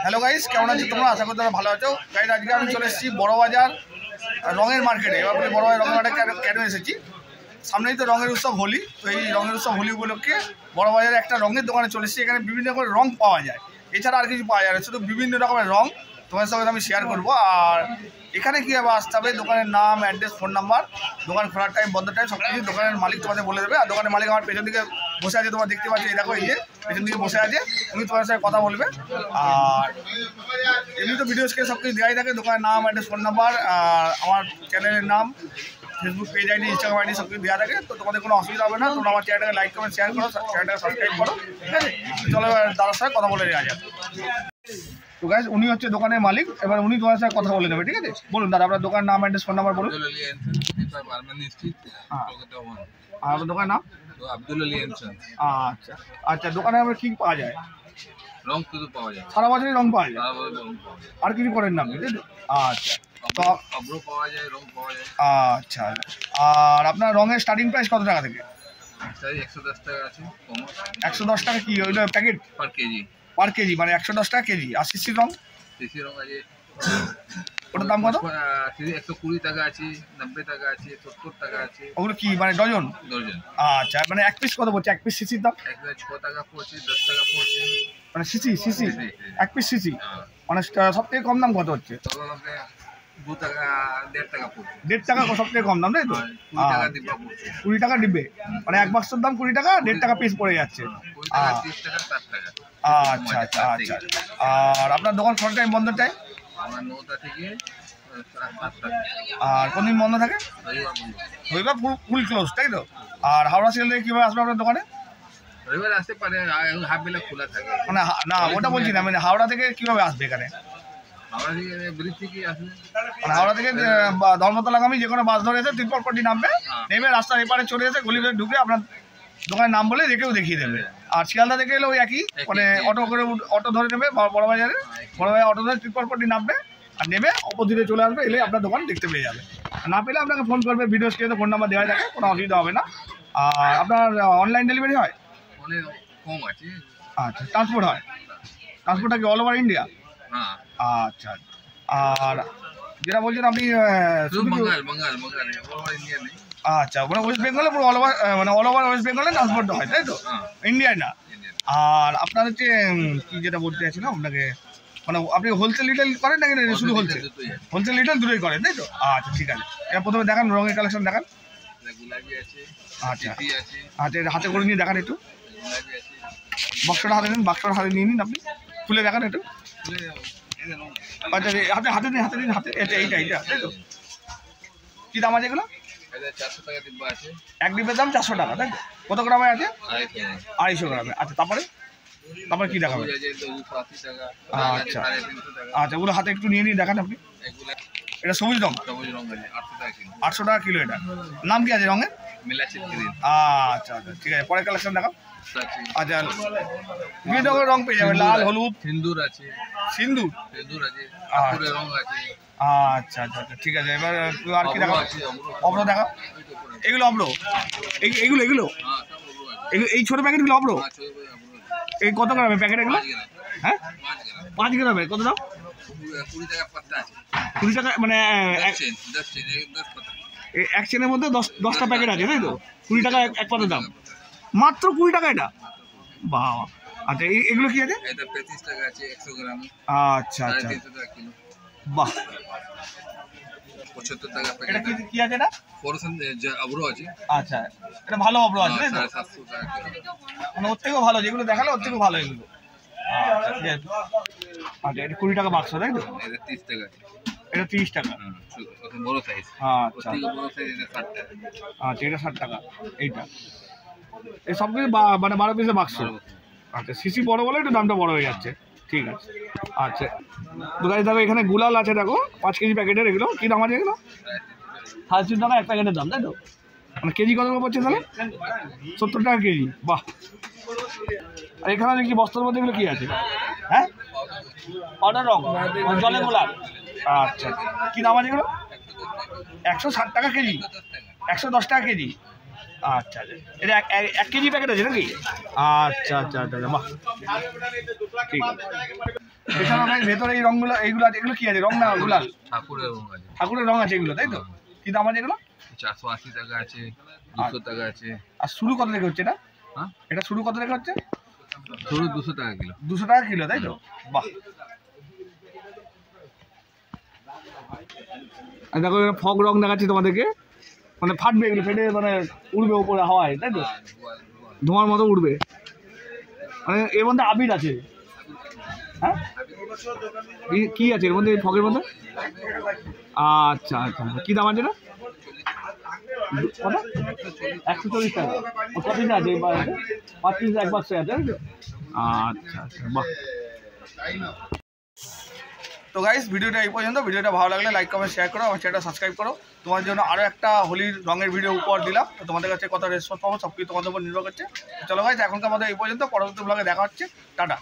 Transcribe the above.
Hello guys, কেমন আছো তোমরা? আশা করি তোমরা ভালো আছো। গাইস, আজকে আমি চলে এসেছি বড়বাজার রঙের মার্কেটে। এবার বড়বাজার রঙের মার্কেটে কেন এসেছি? সামনেই তো রঙের উৎসব হোলি। তো এই রঙের উৎসব হোলি উপলক্ষে বড়বাজারে একটা রঙের দোকানে চলে এসেছি। এখানে বিভিন্ন রকমের রঙ পাওয়া যায়, এছাড়া আর কিছু পাওয়া যায় না, শুধু বিভিন্ন রকমের রঙ তোমার সঙ্গে আমি শেয়ার করবো। আর এখানে কীভাবে আসতে হবে, দোকানের নাম, অ্যাড্রেস, ফোন নাম্বার, দোকান খোলার টাইম, বন্ধ টাইম, সব কিছু দোকানের মালিক তোমাদের বলে দেবে। আর দোকানের মালিক আমার পেছন দিকে বসে আছে, তোমরা দেখতে পাচ্ছ, এই দেখো, এই যে পেছন দিকে বসে আছে, উনি তোমার সাথে কথা বলবে। আর এমনি তো ভিডিও স্ক্রিনে সব কিছু দেওয়াই থাকে, দোকানের নাম, অ্যাড্রেস, ফোন নাম্বার, আর আমার চ্যানেলের নাম, Facebook page ID, Instagram ID সব কিছু দেওয়া থাকে। তো তোমাদের কোনো অসুবিধা হবে না। তোমরা আমার চ্যানেলটাকে লাইক কমেন্ট শেয়ার করো, চ্যানেলটাকে সাবস্ক্রাইব করো, ঠিক আছে? চলো এবার দাদার সাথে কথা বলে নেওয়া যাক। তো গাইস, উনি হচ্ছে দোকানের মালিক, এবার উনি তোমার সাথে কথা বলে নেবে, ঠিক আছে? বলুন দাদা, আপনার দোকানের নাম, অ্যাড্রেস, ফোন নাম্বার বলুন। আর আপনার দোকানের নাম? আব্দুল আলী এনসান। আচ্ছা আচ্ছা, দোকানে আপনার কী পাওয়া যায়? রং শুধু পাওয়া যায়, সারা বছরই রং পাওয়া যায়, সারা বছর রং পাওয়া যায়। আর কিছু করেন না আপনি? আচ্ছা, তো আব্রো পাওয়া যায়, রং পাওয়া যায়। আচ্ছা, আর আপনার রঙের স্টার্টিং প্রাইস কত টাকা থেকে? তাই 110 টাকা আছে কম। 110 টাকা কি ওইটা প্যাকেট? পার কেজি। পার কেজি মানে 110 টাকা কেজি। আর সিসি রং? সিসি রং আছে, ওটার দাম কত? 120 টাকা আছে, 90 টাকা আছে, 70 টাকা আছে। ওগুলো কি মানে ডজন? ডজন। আচ্ছা, মানে এক পিস কত পড়ছে? এক পিস সিসির দাম? 6 টাকা পড়ছে, 10 টাকা পড়ছে। মানে সিসি এক পিস সিসি মানে সব থেকে কম দাম কত হচ্ছে? 2 টাকা 1.5 টাকা পড়ছে। 1.5 টাকা সব থেকে কম দাম, তাই তো? 20 টাকা ডিব্বা পড়ছে। 20 টাকা ডিব্বে, মানে এক বাক্সের দাম 20 টাকা, 1.5 টাকা পিস পড়ে যাচ্ছে। 20 টাকা, 30 টাকা, 60 টাকা। আচ্ছা আচ্ছা আচ্ছা। আর আপনার দোকান খোলা টাইম, বন্ধ টাইম? আমার 9টা থেকে 7টা। আর কোনদিন বন্ধ থাকে? রবিবার ফুল ক্লোজ, তাই তো? আর হাওড়া সিলেট থেকে কীভাবে আসবে আপনার দোকানে? রবিবার আসতে পারে, হাফ বেলা খোলা থাকে। মানে না, ওটা বলছি না, মানে হাওড়া থেকে কীভাবে আসবে এখানে? হাওড়া থেকে ব্রিজ থেকে আসবে, মানে হাওড়া থেকে ধর্মতলাগামী যে কোনো বাস ধরে এসে তিরপলপট্টি নামবে, নেমে রাস্তার এপারে চলে এসে গলি করে ঢুকে আপনার দোকানের নাম বলে রেখেও দেখিয়ে দেবে। আর শিয়ালদা থেকে এলেও একই, মানে অটো ধরে নেবে বড়বাজারে, বড়বাজার অটো ধরে তিরপলপট্টি নামবে, আর নেমে অপোজিটে চলে আসবে, এলে আপনার দোকান দেখতে পেয়ে যাবে। না পেলে আপনাকে ফোন করবে, ভিডিও স্ক্রিনে ফোন নাম্বার দেওয়া থাকে, কোনো অসুবিধা হবে না। আর আপনার অনলাইন ডেলিভারি হয়? অনেক কম আছে। আচ্ছা, ট্রান্সপোর্ট হয়? ট্রান্সপোর্টটা কি অল ওভার ইন্ডিয়া? হ্যাঁ। আচ্ছা, আর যেটা বলছেন আপনি আচ্ছা, মানে ওয়েস্ট বেঙ্গলে পুরো অল ওভার, মানে অল ওভার ওয়েস্ট বেঙ্গলে ট্রান্সপোর্ট হয়, তাই তো? ইন্ডিয়ায় না? আর আপনার হচ্ছে কি যেটা বলতে চাইছিলাম আপনাকে, মানে আপনি হোলসেল রিটেল করেন নাকি শুধু হোলসেল? হোলসেল রিটেল দুটোই করেন, তাই তো? আচ্ছা, ঠিক আছে। এবার প্রথমে দেখান রঙের কালেকশন দেখান। আচ্ছা আচ্ছা, এটা হাতে করে নিয়ে দেখান একটু। বাক্সটা হাতে নিন, বাক্সটা হাতে নিয়ে নিন, আপনি খুলে দেখান একটু। আচ্ছা, হাতে নিন, এইটা, তাই তো? কী দাম আছে এগুলো? 400 টাকা ডিব্বা আছে। এক ডিব্বের দাম 400 টাকা, তাই তো? কত গ্রামে আছে? 250 গ্রামে। আচ্ছা, তারপরে কী দেখাবেন? আচ্ছা আচ্ছা, ওগুলো হাতে একটু নিয়ে নিন, দেখান আপনি। এটা সবুজ রঙ? 800 টাকা কিলো। এটা নাম কি আছে রঙের? আচ্ছা আচ্ছা, ঠিক আছে। পরের কালেকশন দেখাও। আচ্ছা, বিভিন্ন রকমের রঙ পেয়ে যাবেন, লাল, হলুদ, সিন্দুর আছে। সিন্দুর আছে, রং আছে। আচ্ছা আচ্ছা আচ্ছা, ঠিক আছে। এবার আর কি দেখাও? অব্র দেখাও। এগুলো অব্র? এগুলো এই ছোটো প্যাকেটগুলো অব্র? এই কত গ্রামে প্যাকেট এগুলো? হ্যাঁ, 5 গ্রামে। কত দাম? 20 টাকা পাতা আছে। 20 টাকা মানে 10 পাতা। এক চেনের মধ্যে 10টা প্যাকেট আছে, তাই তো? 20 টাকা এক পাতার দাম, মাত্র 20 টাকা এটা? বাহ। আচ্ছা, এগুলো কি আছে? এটা 35 টাকা আছে 100 গ্রাম। আচ্ছা আচ্ছা, 350 টাকা কিলো। বাহ। 75 টাকা প্যাকেট। এটা কি আছে এটা? ফরসন যে আব্রো আছে। আচ্ছা, এটা ভালো আব্রো আছে, তাই তো? 750 টাকা কিলো। মানে ওর থেকেও ভালো, যেগুলো দেখালে ওর থেকেও ভালো এগুলো। আচ্ছা, ঠিক আছে। আচ্ছা, এটা 20 টাকা বাক্স, তাই তো? এটা 30 টাকা। এটা 30 টাকা। বড় সাইজ। আচ্ছা বড় সাইজ এটা 60 টাকা। আচ্ছা, এটা 60 টাকা। এইটা এই সব কিছু মানে 12 পিসের বাক্স। আচ্ছা, সিসি বড় বলে একটু দামটা বড় হয়ে যাচ্ছে, ঠিক আছে। আচ্ছা, তো গাইস দেখো, এখানে গুলাল আছে, দেখো 5 কেজি প্যাকেটের। এগুলো কী দাম আছে এগুলো? 350 টাকা এক প্যাকেটের দাম, তাই তো? মানে কেজি কত পড়ছে তাহলে? 70 টাকা কেজি। বাহ। আর এখানে দেখি বস্তার মধ্যে এগুলো কী আছে? হ্যাঁ, পাউডার রং, জলে গোলাপ। আচ্ছা, কী দাম আছে এগুলো? 160 টাকা কেজি, 110 টাকা কেজি। আচ্ছা আচ্ছা, এটা 1 কেজি প্যাকেট আছে নাকি? আচ্ছা আচ্ছা আচ্ছা, বাহ, ঠিক আছে। এছাড়াও গাইস ভেতরে এই রঙগুলো এইগুলো আছে, এগুলো কি আছে? রং না গুলাল? ঠাকুরের রং আছে। ঠাকুরের রং আছে এগুলো, তাই তো? কি দাম আছে এগুলো? 480 টাকা আছে, 200 টাকা আছে। আর শুরু কত থেকে হচ্ছে এটা? হ্যাঁ, এটা শুরু কত থেকে হচ্ছে? শুরু 200 টাকা কিলো। 200 টাকা কিলো, তাই তো? বাহ। আর দেখো এখানে ফগ রং দেখাচ্ছি তোমাদেরকে, মানে ফাটবে এগুলো, ফেটে মানে উড়বে উপরে হাওয়ায়, তাই তো? ধোঁয়ার মতো উড়বে, মানে এর মধ্যে আবির আছে। হ্যাঁ, কি আছে এর মধ্যে, ফগের মধ্যে? আচ্ছা আচ্ছা, কি দাম আছে না? কত? 140 টাকা। কত পিস আছে? 5 পিস এক বাক্সে আছে, তাই তো? আচ্ছা আচ্ছা, বাহ। তো গাইস ভিডিওটা এই পর্যন্ত। ভিডিওটা ভালো লাগলে লাইক কমেন্ট শেয়ার করো, আমার চ্যানেলটা সাবস্ক্রাইব করো। তোমার জন্য আরও একটা হোলির রঙের ভিডিও উপহার দিলাম, তো তোমাদের কাছে কত রেসপন্স পাবো সব কিছু তোমাদের উপর নির্ভর করছে। চলো গাইস এখনকার মতো এই পর্যন্ত, পরবর্তী ব্লগে দেখা হচ্ছে, টাটা।